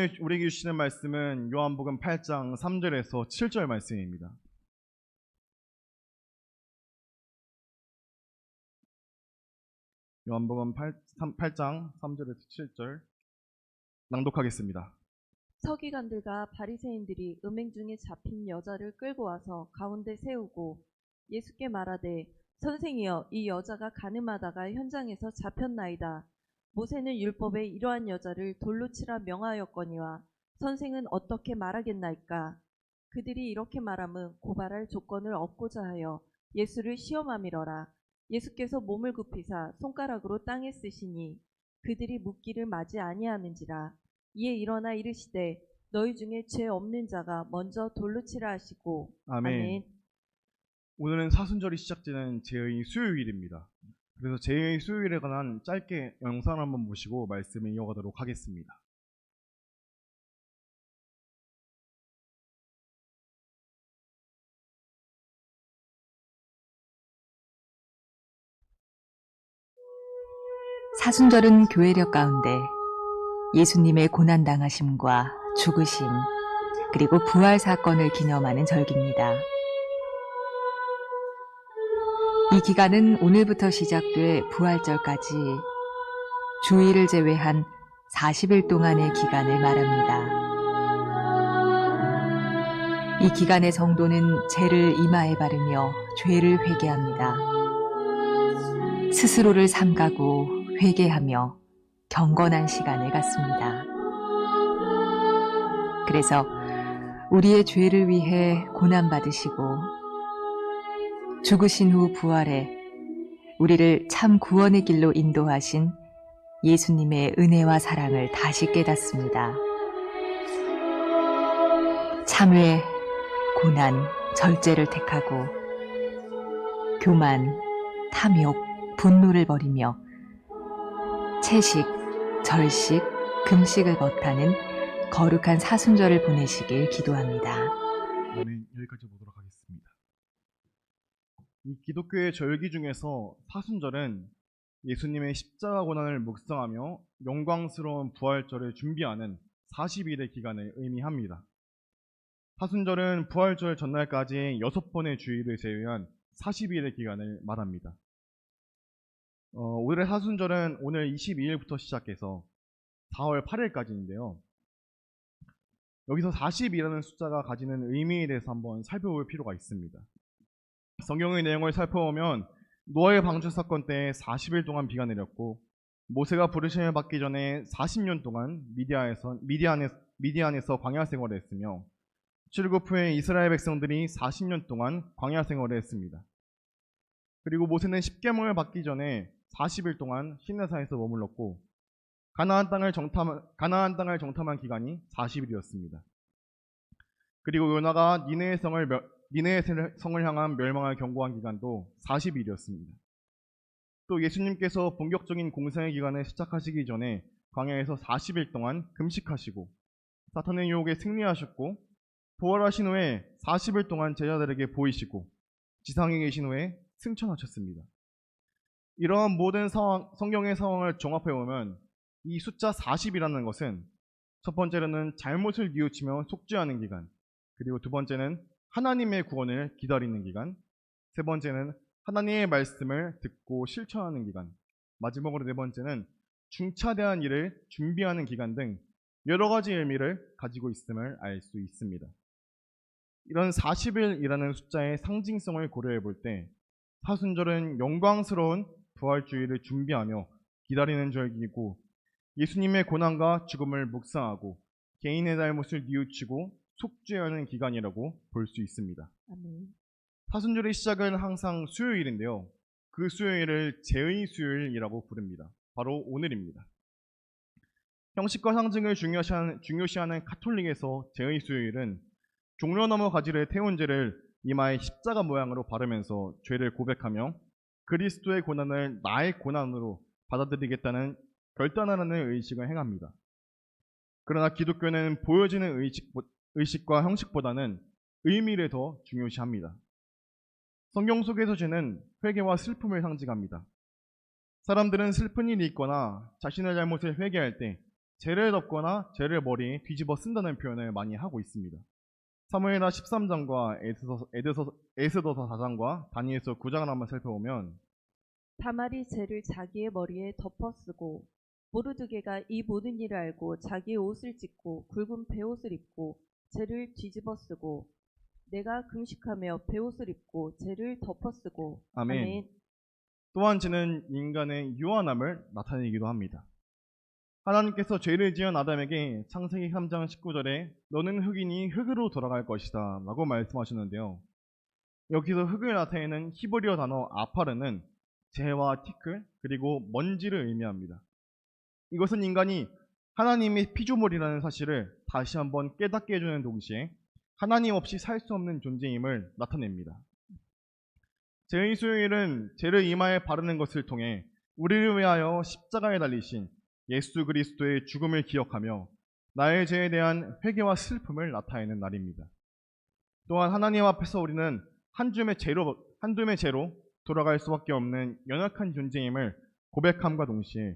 오늘 우리에게 주시는 말씀은 요한복음 8장 3절에서 7절 말씀입니다. 요한복음 8장 3절에서 7절 낭독하겠습니다. 서기관들과 바리새인들이 음행 중에 잡힌 여자를 끌고 와서 가운데 세우고 예수께 말하되, 선생이여, 이 여자가 간음하다가 현장에서 잡혔나이다. 모세는 율법에 이러한 여자를 돌로 치라 명하였거니와 선생은 어떻게 말하겠나이까? 그들이 이렇게 말함은 고발할 조건을 얻고자 하여 예수를 시험함이러라. 예수께서 몸을 굽히사 손가락으로 땅에 쓰시니 그들이 묻기를 마지 아니하는지라. 이에 일어나 이르시되, 너희 중에 죄 없는 자가 먼저 돌로 치라 하시고. 아멘. 오늘은 사순절이 시작되는 제의 수요일입니다. 그래서 제의 수요일에 관한 짧게 영상을 한번 보시고 말씀을 이어가도록 하겠습니다. 사순절은 교회력 가운데 예수님의 고난당하심과 죽으심, 그리고 부활 사건을 기념하는 절기입니다. 이 기간은 오늘부터 시작돼 부활절까지 주일을 제외한 40일 동안의 기간을 말합니다. 이 기간의 성도는 죄를 이마에 바르며 죄를 회개합니다. 스스로를 삼가고 회개하며 경건한 시간을 갖습니다. 그래서 우리의 죄를 위해 고난받으시고 죽으신 후 부활해 우리를 참 구원의 길로 인도하신 예수님의 은혜와 사랑을 다시 깨닫습니다. 참회, 고난, 절제를 택하고 교만, 탐욕, 분노를 버리며 채식, 절식, 금식을 벗하는 거룩한 사순절을 보내시길 기도합니다. 아멘. 여기까지 보도록 하겠습니다. 이 기독교의 절기 중에서 사순절은 예수님의 십자가 고난을 묵상하며 영광스러운 부활절을 준비하는 40일의 기간을 의미합니다. 사순절은 부활절 전날까지 6번의 주일을 제외한 40일의 기간을 말합니다. 오늘의 사순절은 오늘 22일부터 시작해서 4월 8일까지인데요. 여기서 40이라는 숫자가 가지는 의미에 대해서 한번 살펴볼 필요가 있습니다. 성경의 내용을 살펴보면 노아의 방주 사건 때 40일 동안 비가 내렸고, 모세가 부르심을 받기 전에 40년 동안 미디안에서 광야 생활을 했으며, 출애굽 후에 이스라엘 백성들이 40년 동안 광야 생활을 했습니다. 그리고 모세는 십계명을 받기 전에 40일 동안 시내산에서 머물렀고, 가나안 땅을 정탐한 기간이 40일이었습니다. 그리고 요나가 니느웨 성을 향한 멸망을 경고한 기간도 40일이었습니다. 또 예수님께서 본격적인 공생의 기간을 시작하시기 전에 광야에서 40일 동안 금식하시고 사탄의 유혹에 승리하셨고, 부활하신 후에 40일 동안 제자들에게 보이시고 지상에 계신 후에 승천하셨습니다. 이러한 모든 성경의 상황을 종합해보면 이 숫자 40이라는 것은 첫 번째로는 잘못을 뉘우치며 속죄하는 기간, 그리고 두 번째는 하나님의 구원을 기다리는 기간, 세 번째는 하나님의 말씀을 듣고 실천하는 기간, 마지막으로 네 번째는 중차대한 일을 준비하는 기간 등 여러 가지 의미를 가지고 있음을 알 수 있습니다. 이런 40일이라는 숫자의 상징성을 고려해 볼 때 사순절은 영광스러운 부활주의를 준비하며 기다리는 절기이고, 예수님의 고난과 죽음을 묵상하고 개인의 잘못을 뉘우치고 속죄하는 기간이라고 볼 수 있습니다. 아멘. 사순절의 시작은 항상 수요일인데요. 그 수요일을 제의 수요일이라고 부릅니다. 바로 오늘입니다. 형식과 상징을 중요시하는 카톨릭에서 제의 수요일은 종려 넘어 가지를 태운 죄를 이마에 십자가 모양으로 바르면서 죄를 고백하며 그리스도의 고난을 나의 고난으로 받아들이겠다는 결단하는 의식을 행합니다. 그러나 기독교는 보여지는 의식과 형식보다는 의미를 더 중요시합니다. 성경 속에서 죄는 회개와 슬픔을 상징합니다. 사람들은 슬픈 일이 있거나 자신의 잘못을 회개할 때 죄를 덮거나 죄를 머리에 뒤집어 쓴다는 표현을 많이 하고 있습니다. 사무엘하 13장과 에스더서 4장과 다니엘서 9장을 한번 살펴보면 다말이 죄를 자기의 머리에 덮어쓰고 모르드게가 이 모든 일을 알고 자기의 옷을 찢고 굵은 베옷을 입고 죄를 뒤집어 쓰고 내가 금식하며 베옷을 입고 죄를 덮어쓰고 아멘. 또한 죄는 인간의 유한함을 나타내기도 합니다. 하나님께서 죄를 지은 아담에게 창세기 3장 19절에 너는 흙이니 흙으로 돌아갈 것이다 라고 말씀하셨는데요. 여기서 흙을 나타내는 히브리어 단어 아파르는 재와 티클 그리고 먼지를 의미합니다. 이것은 인간이 하나님의 피조물이라는 사실을 다시 한번 깨닫게 해주는 동시에 하나님 없이 살 수 없는 존재임을 나타냅니다. 죄의 수요일은 죄를 이마에 바르는 것을 통해 우리를 위하여 십자가에 달리신 예수 그리스도의 죽음을 기억하며 나의 죄에 대한 회개와 슬픔을 나타내는 날입니다. 또한 하나님 앞에서 우리는 한 줌의 죄로 돌아갈 수밖에 없는 연약한 존재임을 고백함과 동시에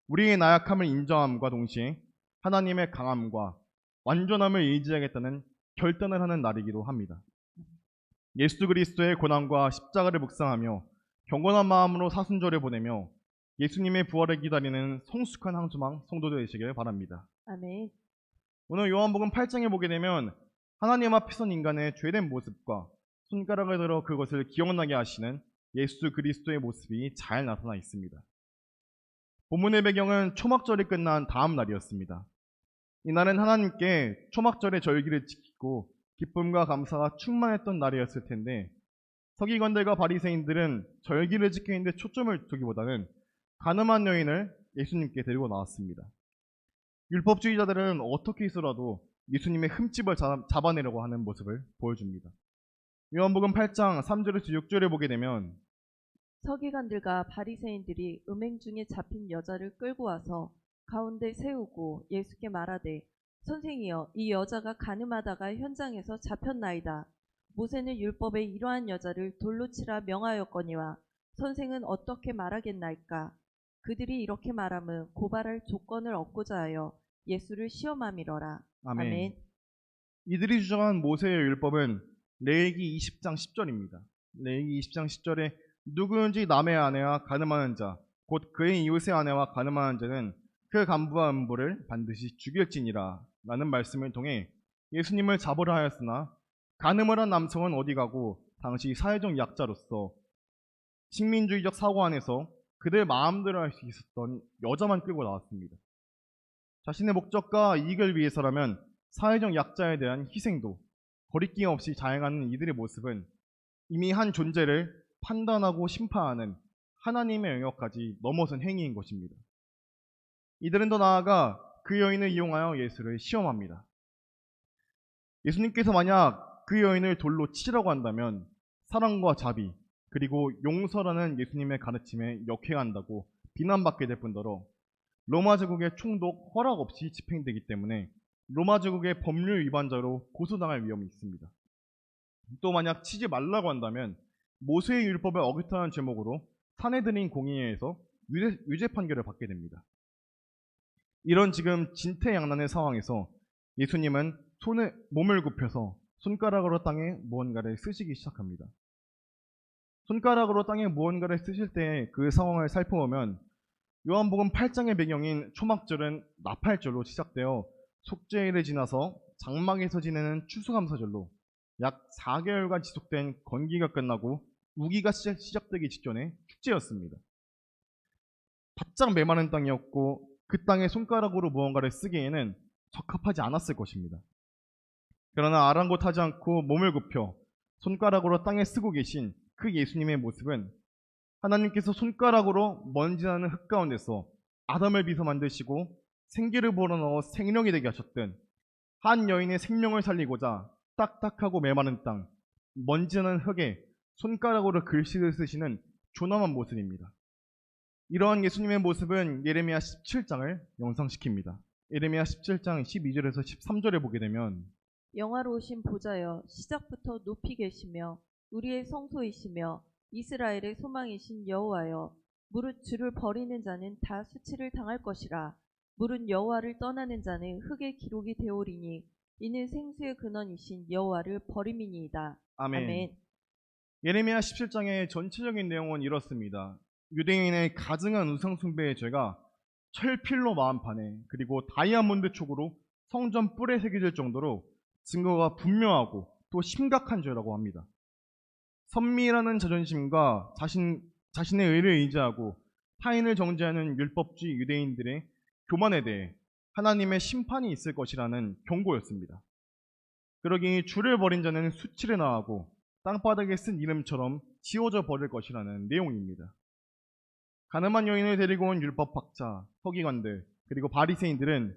우리의 나약함을 인정함과 동시에 하나님의 강함과 완전함을 의지하겠다는 결단을 하는 날이기도 합니다. 예수 그리스도의 고난과 십자가를 묵상하며 경건한 마음으로 사순절을 보내며 예수님의 부활을 기다리는 성숙한 항소망 성도들 되시길 바랍니다. 아멘. 오늘 요한복음 8장에 보게 되면 하나님 앞에 선 인간의 죄된 모습과 손가락을 들어 그것을 기억나게 하시는 예수 그리스도의 모습이 잘 나타나 있습니다. 본문의 배경은 초막절이 끝난 다음 날이었습니다. 이날은 하나님께 초막절의 절기를 지키고 기쁨과 감사가 충만했던 날이었을 텐데 서기관들과 바리새인들은 절기를 지키는데 초점을 두기보다는 가늠한 여인을 예수님께 데리고 나왔습니다. 율법주의자들은 어떻게 해서라도 예수님의 흠집을 잡아내려고 하는 모습을 보여줍니다. 요한복음 8장 3절에서 6절에 보게 되면 서기관들과 바리새인들이 음행 중에 잡힌 여자를 끌고 와서 가운데 세우고 예수께 말하되 선생이여 이 여자가 가늠하다가 현장에서 잡혔나이다. 모세는 율법에 이러한 여자를 돌로 치라 명하였거니와 선생은 어떻게 말하겠나이까. 그들이 이렇게 말하면 고발할 조건을 얻고자 하여 예수를 시험함이러라. 아멘. 이들이 주장한 모세의 율법은 레위기 20장 10절입니다. 레위기 20장 10절에 누구든지 남의 아내와 가늠하는 자, 곧 그의 이웃의 아내와 가늠하는 자는 그 간부와 음부를 반드시 죽일지니라 라는 말씀을 통해 예수님을 잡으려 하였으나 가늠을 한 남성은 어디 가고 당시 사회적 약자로서 식민주의적 사고 안에서 그들 마음대로 할 수 있었던 여자만 끌고 나왔습니다. 자신의 목적과 이익을 위해서라면 사회적 약자에 대한 희생도 거리낌 없이 자행하는 이들의 모습은 이미 한 존재를 판단하고 심판하는 하나님의 영역까지 넘어선 행위인 것입니다. 이들은 더 나아가 그 여인을 이용하여 예수를 시험합니다. 예수님께서 만약 그 여인을 돌로 치라고 한다면 사랑과 자비 그리고 용서라는 예수님의 가르침에 역행한다고 비난받게 될 뿐더러 로마 제국의 총독 허락 없이 집행되기 때문에 로마 제국의 법률 위반자로 고소당할 위험이 있습니다. 또 만약 치지 말라고 한다면 모세의 율법을 어겼다는 제목으로 사내들인 공의회에서 유죄 판결을 받게 됩니다. 이런 지금 진퇴양난의 상황에서 예수님은 몸을 굽혀서 손가락으로 땅에 무언가를 쓰시기 시작합니다. 손가락으로 땅에 무언가를 쓰실 때 그 상황을 살펴보면 요한복음 8장의 배경인 초막절은 나팔절로 시작되어 속죄일을 지나서 장막에서 지내는 추수감사절로 약 4개월간 지속된 건기가 끝나고 우기가 시작되기 직전에 축제였습니다. 바짝 메마른 땅이었고 그 땅에 손가락으로 무언가를 쓰기에는 적합하지 않았을 것입니다. 그러나 아랑곳하지 않고 몸을 굽혀 손가락으로 땅에 쓰고 계신 그 예수님의 모습은 하나님께서 손가락으로 먼지나는 흙 가운데서 아담을 빚어 만드시고 생기를 불어넣어 생명이 되게 하셨던 한 여인의 생명을 살리고자 딱딱하고 메마른 땅, 먼지나는 흙에 손가락으로 글씨를 쓰시는 존엄한 모습입니다. 이러한 예수님의 모습은 예레미야 17장을 연상시킵니다. 예레미야 17장 12절에서 13절에 보게 되면 영화로우신 보좌여 시작부터 높이 계시며 우리의 성소이시며 이스라엘의 소망이신 여호와여 무릇 주를 버리는 자는 다 수치를 당할 것이라. 물은 여호와를 떠나는 자는 흙의 기록이 되오리니 이는 생수의 근원이신 여호와를 버림이니이다. 아멘. 아멘. 예레미야 17장의 전체적인 내용은 이렇습니다. 유대인의 가증한 우상 숭배의 죄가 철필로 마음판에 그리고 다이아몬드 촉으로 성전 뿔에 새겨질 정도로 증거가 분명하고 또 심각한 죄라고 합니다. 선미라는 자존심과 자신의 의를 의지하고 타인을 정죄하는 율법주의 유대인들의 교만에 대해 하나님의 심판이 있을 것이라는 경고였습니다. 그러기에 주를 버린 자는 수치를 나하고 땅바닥에 쓴 이름처럼 지워져 버릴 것이라는 내용입니다. 가늠한 여인을 데리고 온 율법학자, 서기관들, 그리고 바리새인들은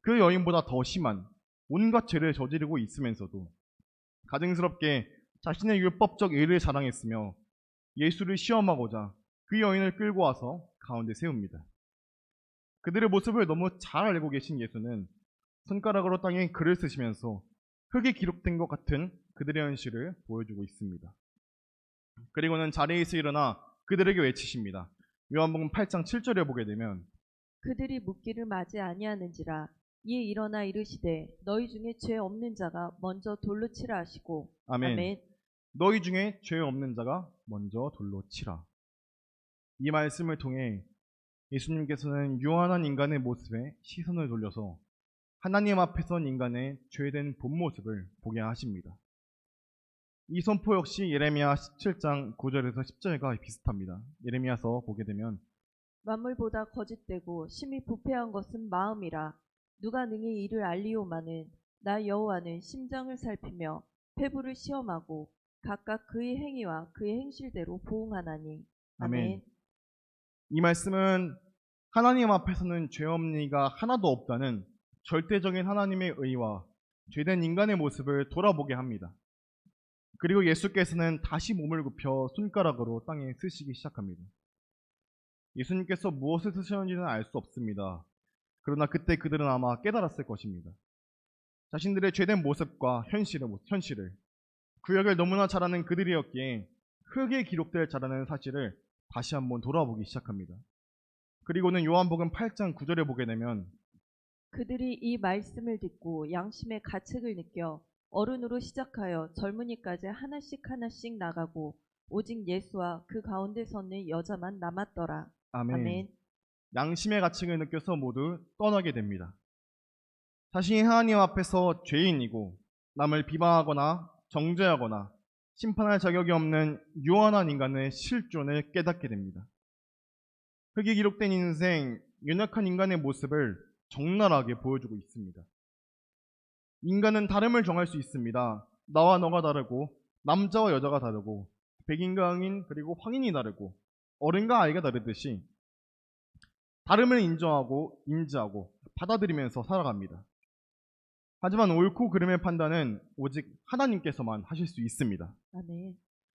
그 여인보다 더 심한 온갖 죄를 저지르고 있으면서도 가증스럽게 자신의 율법적 의를 자랑했으며 예수를 시험하고자 그 여인을 끌고 와서 가운데 세웁니다. 그들의 모습을 너무 잘 알고 계신 예수는 손가락으로 땅에 글을 쓰시면서 흙에 기록된 것 같은 그들의 현실을 보여주고 있습니다. 그리고는 자리에서 일어나 그들에게 외치십니다. 요한복음 8장 7절에 보게 되면 그들이 묻기를 맞이 아니하는지라 이에 일어나 이르시되 너희 중에 죄 없는 자가 먼저 돌로 치라 하시고 아멘. 아멘. 너희 중에 죄 없는 자가 먼저 돌로 치라. 이 말씀을 통해 예수님께서는 유한한 인간의 모습에 시선을 돌려서 하나님 앞에 선 인간의 죄된 본 모습을 보게 하십니다. 이 선포 역시 예레미야 17장 9절에서 10절과 비슷합니다. 예레미야서 보게 되면 만물보다 거짓되고 심히 부패한 것은 마음이라 누가 능히 이를 알리오마는 나 여호와는 심장을 살피며 폐부를 시험하고 각각 그의 행위와 그의 행실대로 보응하나니. 아멘. 이 말씀은 하나님 앞에서는 죄 없는 이가 하나도 없다는 절대적인 하나님의 의와 죄된 인간의 모습을 돌아보게 합니다. 그리고 예수께서는 다시 몸을 굽혀 손가락으로 땅에 쓰시기 시작합니다. 예수님께서 무엇을 쓰셨는지는 알 수 없습니다. 그러나 그때 그들은 아마 깨달았을 것입니다. 자신들의 죄된 모습과 현실을 구약을 너무나 잘 아는 그들이었기에 흙에 기록될 자라는 사실을 다시 한번 돌아보기 시작합니다. 그리고는 요한복음 8장 9절에 보게 되면 그들이 이 말씀을 듣고 양심의 가책을 느껴 어른으로 시작하여 젊은이까지 하나씩 하나씩 나가고 오직 예수와 그 가운데 섰는 여자만 남았더라. 아멘. 아멘. 양심의 가책을 느껴서 모두 떠나게 됩니다. 자신이 하나님 앞에서 죄인이고 남을 비방하거나 정죄하거나 심판할 자격이 없는 유한한 인간의 실존을 깨닫게 됩니다. 흙이 기록된 인생, 연약한 인간의 모습을 적나라하게 보여주고 있습니다. 인간은 다름을 정할 수 있습니다. 나와 너가 다르고 남자와 여자가 다르고 백인과 흑인 그리고 황인이 다르고 어른과 아이가 다르듯이 다름을 인정하고 인지하고 받아들이면서 살아갑니다. 하지만 옳고 그름의 판단은 오직 하나님께서만 하실 수 있습니다. 아멘.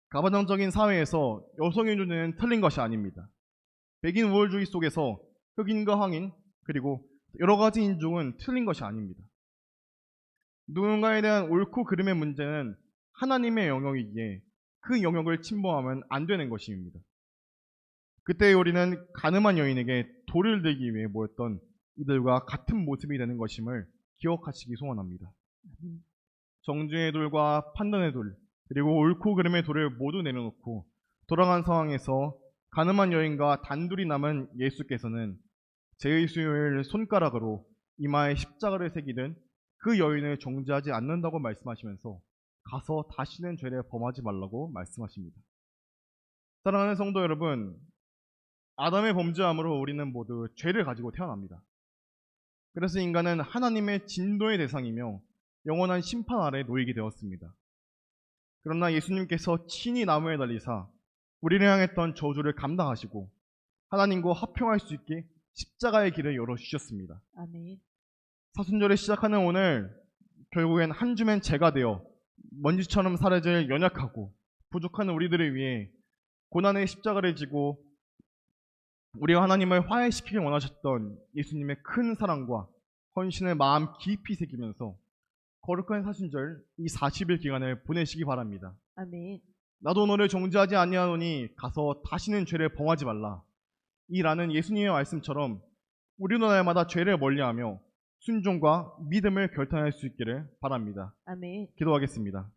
가부장적인 사회에서 여성의 존재는 틀린 것이 아닙니다. 백인 우월주의 속에서 흑인과 황인 그리고 여러 가지 인종은 틀린 것이 아닙니다. 누군가에 대한 옳고 그름의 문제는 하나님의 영역이기에 그 영역을 침범하면 안 되는 것입니다. 그때 우리는 가늠한 여인에게 돌을 들기 위해 모였던 이들과 같은 모습이 되는 것임을 기억하시기 소원합니다. 정죄의 돌과 판단의 돌, 그리고 옳고 그름의 돌을 모두 내려놓고 돌아간 상황에서 가늠한 여인과 단둘이 남은 예수께서는 죄의 수요일 손가락으로 이마에 십자가를 새기든 그 여인을 정죄하지 않는다고 말씀하시면서 가서 다시는 죄를 범하지 말라고 말씀하십니다. 사랑하는 성도 여러분, 아담의 범죄함으로 우리는 모두 죄를 가지고 태어납니다. 그래서 인간은 하나님의 진노의 대상이며 영원한 심판 아래 놓이게 되었습니다. 그러나 예수님께서 친히 나무에 달리사 우리를 향했던 저주를 감당하시고 하나님과 화평할 수 있게 십자가의 길을 열어주셨습니다. 아멘. 사순절에 시작하는 오늘 결국엔 한 주면 죄가 되어 먼지처럼 사라질 연약하고 부족한 우리들을 위해 고난의 십자가를 지고 우리와 하나님을 화해시키길 원하셨던 예수님의 큰 사랑과 헌신을 마음 깊이 새기면서 거룩한 사순절 이 40일 기간을 보내시기 바랍니다. 아멘. 나도 너를 정죄하지 아니하노니 가서 다시는 죄를 범하지 말라. 이 라는 예수님의 말씀처럼 우리도 날마다 죄를 멀리하며 순종과 믿음을 결단할 수 있기를 바랍니다. 아멘. 기도하겠습니다.